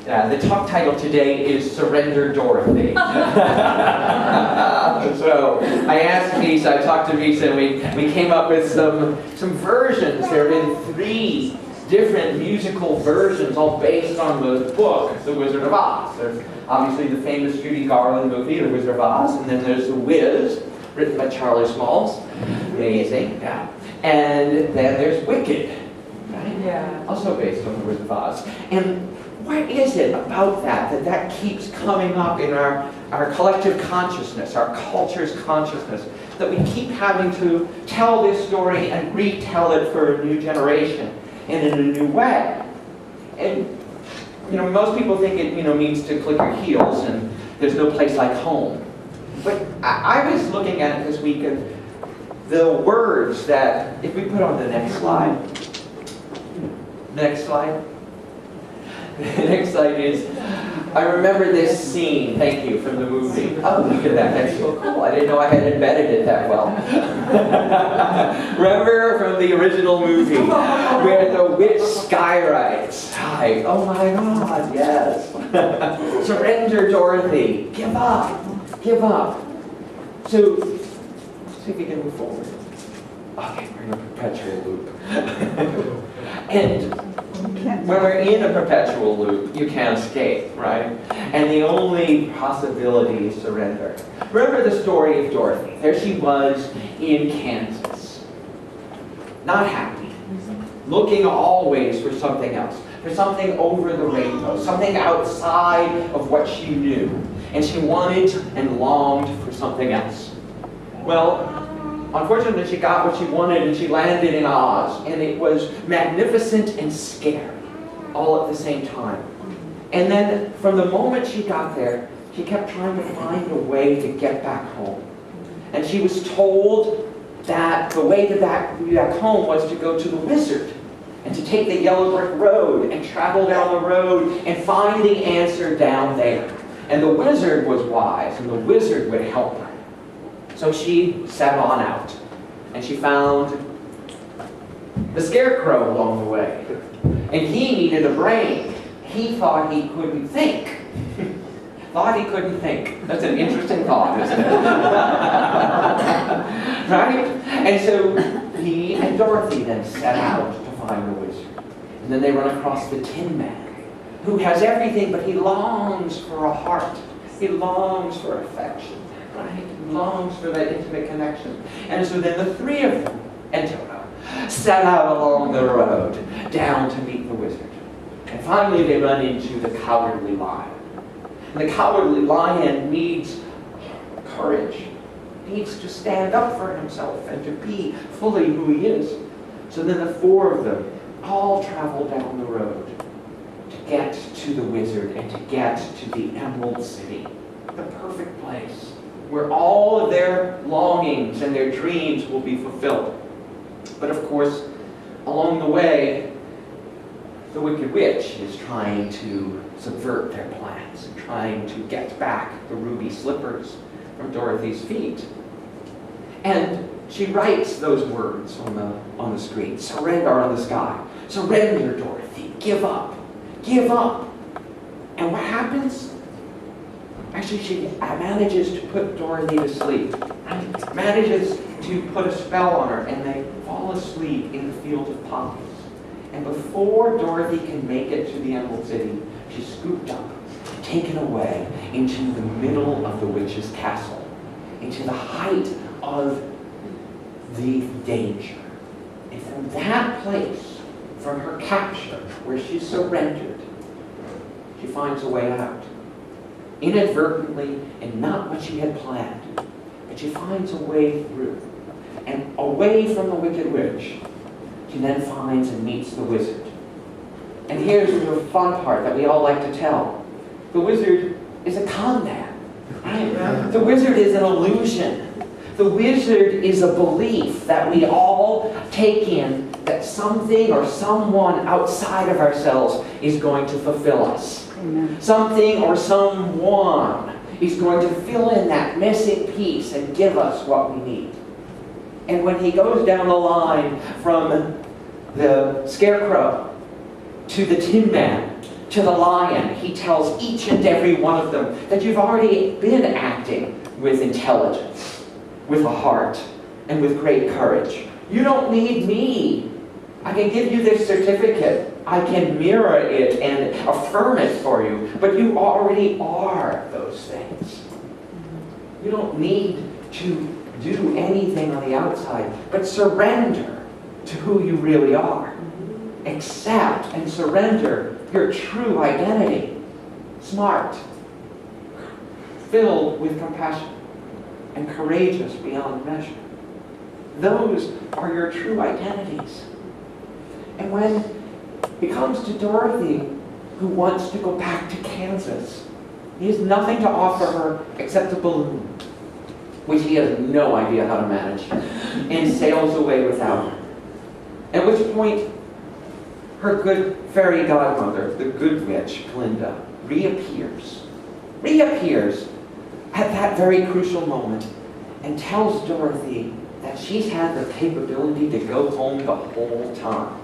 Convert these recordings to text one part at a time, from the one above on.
The talk title today is Surrender Dorothy. So I asked Lisa, I talked to Lisa, and we came up with some versions. There have been 3 different musical versions, all based on the book, The Wizard of Oz. There's obviously the famous Judy Garland movie, The Wizard of Oz, and then there's The Wiz, written by Charlie Smalls. Amazing, yeah. And then there's Wicked, right? Yeah. Also based on The Wizard of Oz. And what is it about that keeps coming up in our collective consciousness, our culture's consciousness, that we keep having to tell this story and retell it for a new generation and in a new way? And most people think it means to click your heels and there's no place like home. But I was looking at it this week, and the words that, if we put on the next slide. Next slide. The next slide is, I remember this scene, thank you, from the movie. Oh, look at that, that's so cool. I didn't know I had embedded it that well. Remember from the original movie, where the witch Sky writes, "Hi, oh my God, yes. Surrender, Dorothy, give up, give up." So, see if we can move forward. Okay, we're in a perpetual loop. And when we're in a perpetual loop, you can't escape, right? And the only possibility is surrender. Remember the story of Dorothy. There she was in Kansas. Not happy. Looking always for something else. For something over the rainbow. Something outside of what she knew. And she wanted and longed for something else. Well, unfortunately, she got what she wanted, and she landed in Oz, and it was magnificent and scary, all at the same time. And then, from the moment she got there, she kept trying to find a way to get back home. And she was told that the way to back home was to go to the wizard, and to take the yellow brick road, and travel down the road, and find the answer down there. And the wizard was wise, and the wizard would help her. So she set on out, and she found the scarecrow along the way. And he needed a brain. He thought he couldn't think. Thought he couldn't think. That's an interesting thought, isn't it? Right? And so he and Dorothy then set out to find the wizard. And then they run across the Tin Man, who has everything, but he longs for a heart. He longs for affection. Right? He longs for that intimate connection. And so then the 3 of them, and Toto, set out along the road down to meet the wizard. And finally they run into the Cowardly Lion. And the Cowardly Lion needs courage. Needs to stand up for himself and to be fully who he is. So then the 4 of them all travel down the road to get to the wizard and to get to the Emerald City. The perfect place where all of their longings and their dreams will be fulfilled. But of course, along the way, the Wicked Witch is trying to subvert their plans, and trying to get back the ruby slippers from Dorothy's feet. And she writes those words on the screen, surrender on the sky. Surrender, Dorothy, give up, give up. And what happens? Actually, she manages to put Dorothy to sleep. Manages to put a spell on her, and they fall asleep in the field of poppies. And before Dorothy can make it to the Emerald City, she's scooped up, taken away into the middle of the witch's castle, into the height of the danger. And from that place, from her capture, where she surrendered, she finds a way out. Inadvertently, and not what she had planned. But she finds a way through. And away from the Wicked Witch, she then finds and meets the wizard. And here's the fun part that we all like to tell. The wizard is a con man. Right? The wizard is an illusion. The wizard is a belief that we all take in that something or someone outside of ourselves is going to fulfill us. Amen. Something or someone is going to fill in that missing piece and give us what we need. And when he goes down the line from the Scarecrow to the Tin Man To the lion, he tells each and every one of them that you've already been acting with intelligence, with a heart, and with great courage. You don't need me. I can give you this certificate. I can mirror it and affirm it for you, but you already are those things. You don't need to do anything on the outside, but surrender to who you really are. Accept and surrender your true identity. Smart, filled with compassion, and courageous beyond measure. Those are your true identities. And when it comes to Dorothy, who wants to go back to Kansas, he has nothing to offer her except a balloon, which he has no idea how to manage, and sails away without her. At which point, her good fairy godmother, the good witch, Glinda, reappears at that very crucial moment and tells Dorothy that she's had the capability to go home the whole time.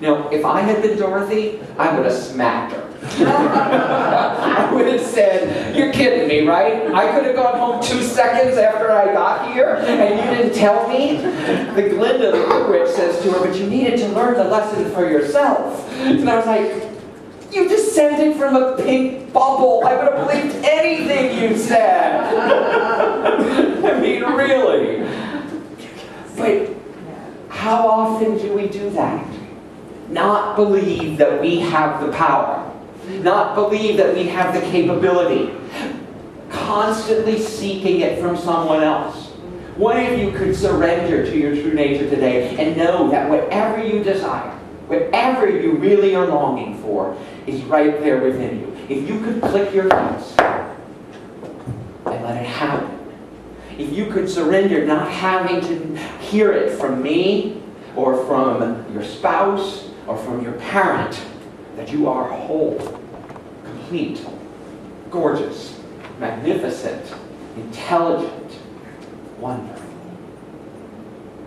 Now, if I had been Dorothy, I would have smacked her. I would have said, "You're kidding me, right? I could have gone home 2 seconds after I got here, and you didn't tell me?" The Glinda, the good witch, says to her, "But you needed to learn the lesson for yourself." And I was like, "You descended from a pink bubble. I would have believed anything you said." I mean, really. But how often do we do that? Not believe that we have the power. Not believe that we have the capability. Constantly seeking it from someone else. What if you could surrender to your true nature today and know that whatever you desire, whatever you really are longing for, is right there within you. If you could click your heels and let it happen. If you could surrender not having to hear it from me or from your spouse or from your parent, that you are whole, complete, gorgeous, magnificent, intelligent, wonderful.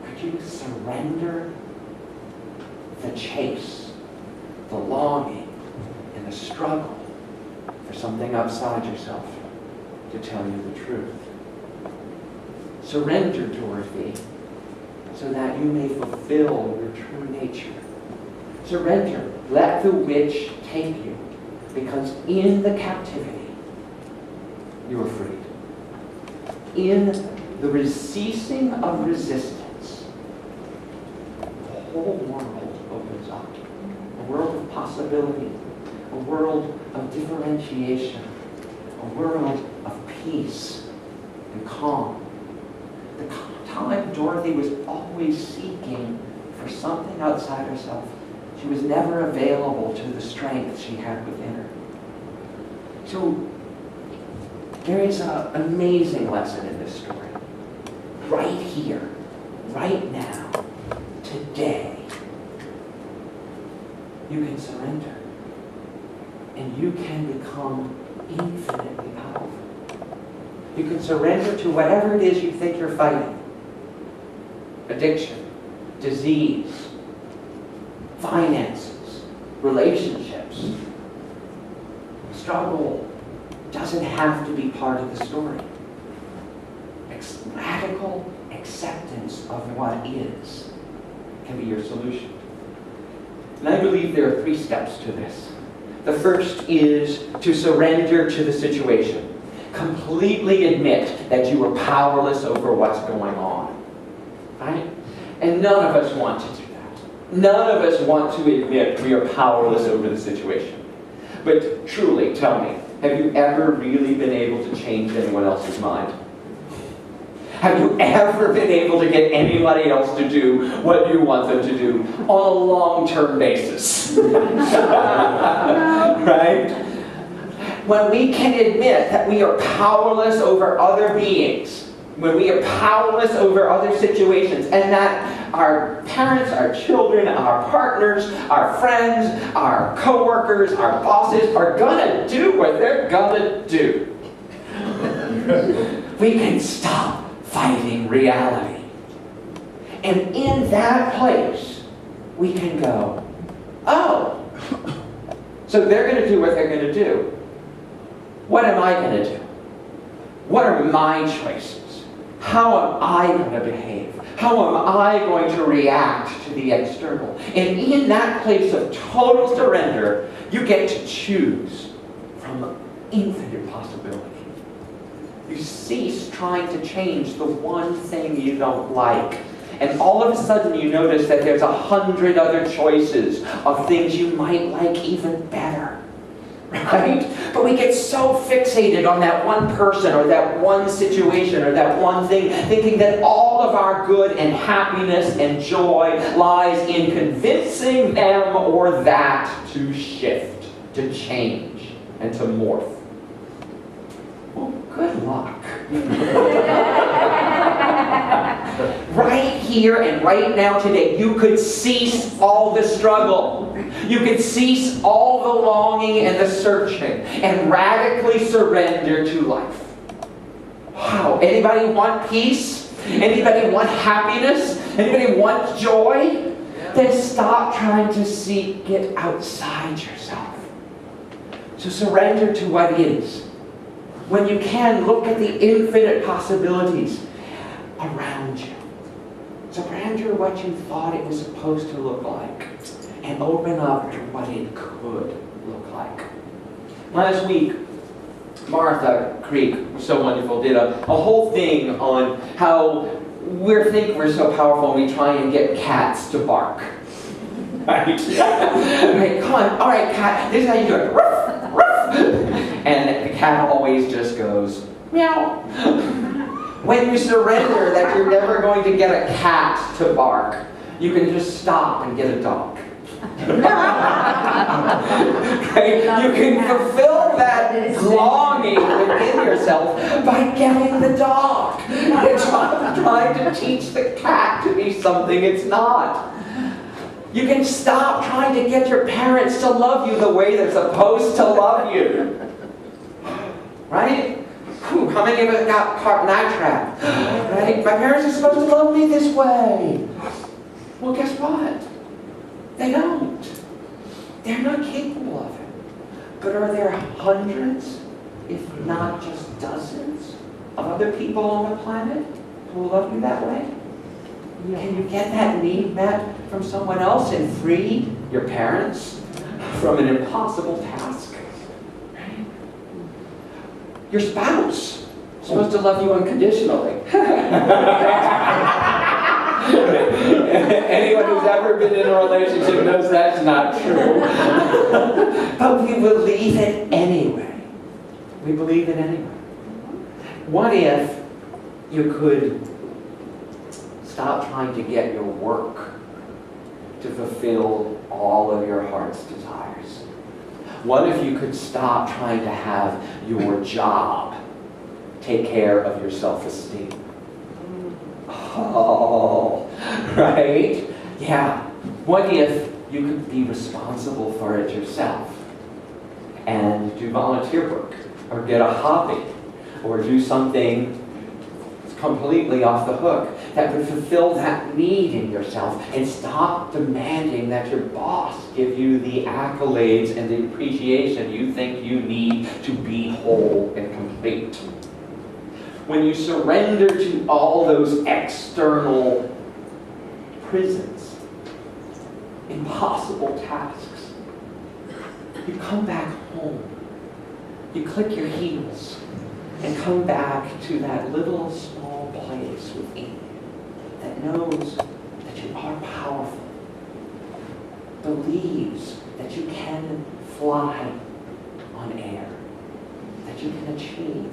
Could you surrender the chase, the longing, and the struggle for something outside yourself to tell you the truth? Surrender, Dorothy, so that you may fulfill your true nature. Surrender. Let the witch take you, because in the captivity, you are freed. In the ceasing of resistance, the whole world opens up. A world of possibility, a world of differentiation, a world of peace and calm. The time Dorothy was always seeking for something outside herself, she was never available to the strength she had within her. So there is an amazing lesson in this story. Right here, right now, today, you can surrender. And you can become infinitely powerful. You can surrender to whatever it is you think you're fighting. Addiction, disease, finances, relationships. Struggle doesn't have to be part of the story. Radical acceptance of what is can be your solution. And I believe there are 3 steps to this. The first is to surrender to the situation. Completely admit that you are powerless over what's going on. Right? And none of us want to do that. None of us want to admit we are powerless over the situation. But truly, tell me, have you ever really been able to change anyone else's mind? Have you ever been able to get anybody else to do what you want them to do on a long-term basis? Right? When we can admit that we are powerless over other beings, when we are powerless over other situations, and that our parents, our children, our partners, our friends, our co-workers, our bosses are gonna do what they're gonna do, we can stop fighting reality. And in that place, we can go, oh, So they're going to do what they're going to do. What am I going to do? What are my choices? How am I going to behave? How am I going to react to the external? And in that place of total surrender, you get to choose from infinite possibility. You cease trying to change the one thing you don't like. And all of a sudden you notice that there's 100 other choices of things you might like even better. Right? But we get so fixated on that one person or that one situation or that one thing, thinking that all of our good and happiness and joy lies in convincing them or that to shift, to change, and to morph. Well, good luck. Right here and right now today, you could cease all the struggle. You could cease all the longing and the searching and radically surrender to life. Wow. Anybody want peace? Anybody want happiness? Anybody want joy? Then stop trying to seek it outside yourself. So surrender to what is. When you can, look at the infinite possibilities around you. Surrender what you thought it was supposed to look like and open up to what it could look like. Last week, Martha Creek, was so wonderful, did a whole thing on how we think we're so powerful and we try and get cats to bark. Right? Okay, come on. All right, cat, this is how you do it. Ruff, ruff. And the cat always just goes, meow. When you surrender that you're never going to get a cat to bark, you can just stop and get a dog. Okay? You can fulfill that longing within yourself by getting the dog. It's not trying to teach the cat to be something it's not. You can stop trying to get your parents to love you the way they're supposed to love you. Right? Whew, how many of us got caught in that trap? Right? My parents are supposed to love me this way. Well, guess what? They don't. They're not capable of it. But are there hundreds, if not just dozens, of other people on the planet who will love you that way? Can you get that need met from someone else and free your parents from an impossible task? Right? Your spouse is supposed to love you unconditionally. Anyone who's ever been in a relationship knows that's not true. But we believe it anyway. We believe it anyway. What if you could stop trying to get your work to fulfill all of your heart's desires? What if you could stop trying to have your job take care of your self-esteem? Oh, right? Yeah. What if you could be responsible for it yourself and do volunteer work or get a hobby or do something completely off the hook that would fulfill that need in yourself and stop demanding that your boss give you the accolades and the appreciation you think you need to be whole and complete? When you surrender to all those external prisons, impossible tasks, you come back home. You click your heels and come back to that little small place within you that knows that you are powerful, believes that you can fly on air, that you can achieve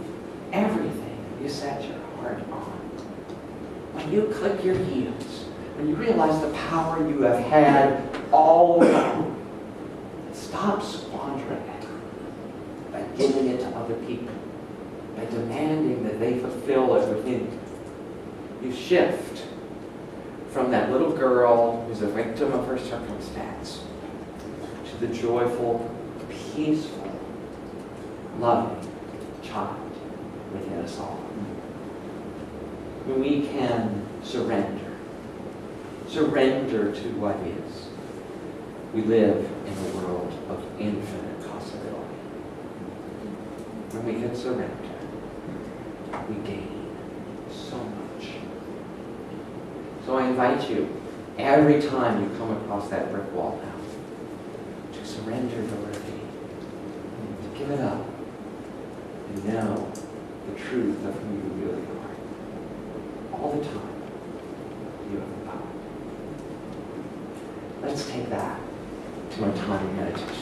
everything you set your heart on. When you click your heels, when you realize the power you have had all along, stop squandering it by giving it to other people, by demanding that they fulfill it within you. You shift from that little girl who's a victim of her circumstance to the joyful, peaceful, loving child within us all. When we can surrender to what is, we live in a world of infinite possibility. When we can surrender, we gain so much. So I invite you, every time you come across that brick wall now, to surrender Dorothy, to give it up, and know the truth of who you really are. All the time, you have the power. Let's take that to our time of meditation.